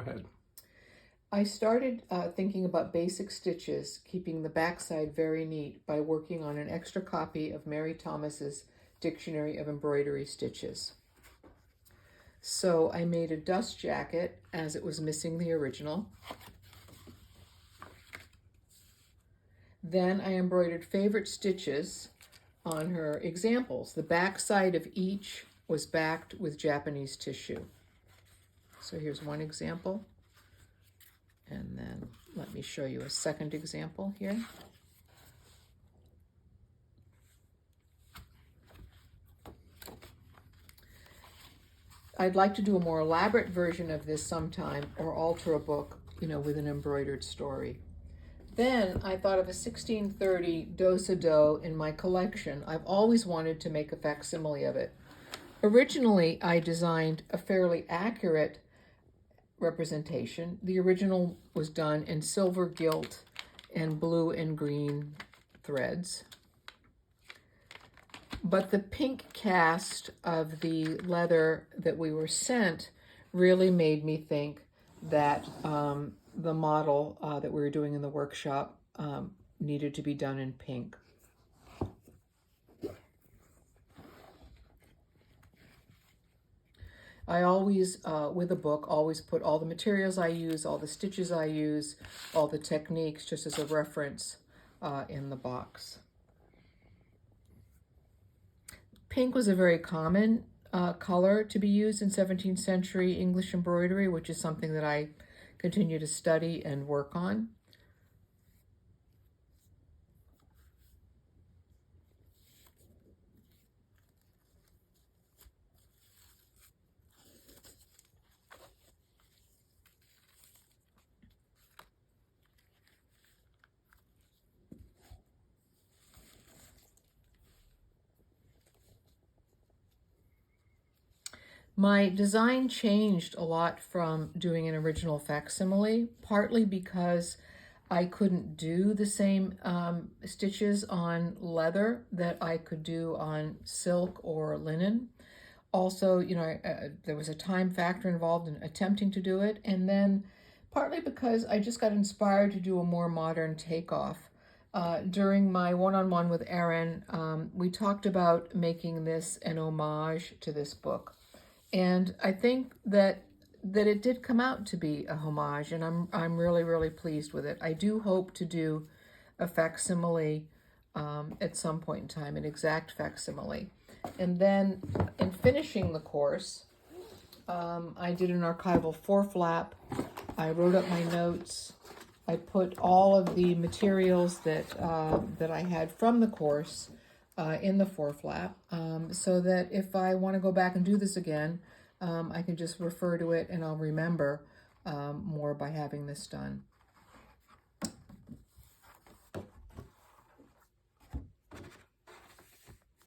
ahead. I started thinking about basic stitches, keeping the backside very neat by working on an extra copy of Mary Thomas's Dictionary of Embroidery Stitches. So I made a dust jacket as it was missing the original. Then I embroidered favorite stitches on her examples. The back side of each was backed with Japanese tissue. So here's one example. And then let me show you a second example here. I'd like to do a more elaborate version of this sometime, or alter a book, with an embroidered story. Then I thought of a 1630 dos-a-dos in my collection. I've always wanted to make a facsimile of it. Originally, I designed a fairly accurate representation. The original was done in silver gilt and blue and green threads. But the pink cast of the leather that we were sent really made me think that the model that we were doing in the workshop needed to be done in pink. I always, with a book, always put all the materials I use, all the stitches I use, all the techniques, just as a reference in the box. Pink was a very common color to be used in 17th century English embroidery, which is something that I continue to study and work on. My design changed a lot from doing an original facsimile, partly because I couldn't do the same stitches on leather that I could do on silk or linen. Also, there was a time factor involved in attempting to do it, and then partly because I just got inspired to do a more modern takeoff. During my one-on-one with Erin, we talked about making this an homage to this book. And I think that it did come out to be a homage, and I'm really, really pleased with it. I do hope to do a facsimile at some point in time, an exact facsimile. And then in finishing the course, I did an archival four-flap. I wrote up my notes. I put all of the materials that I had from the course in the four-flap, so that if I want to go back and do this again, I can just refer to it and I'll remember more by having this done.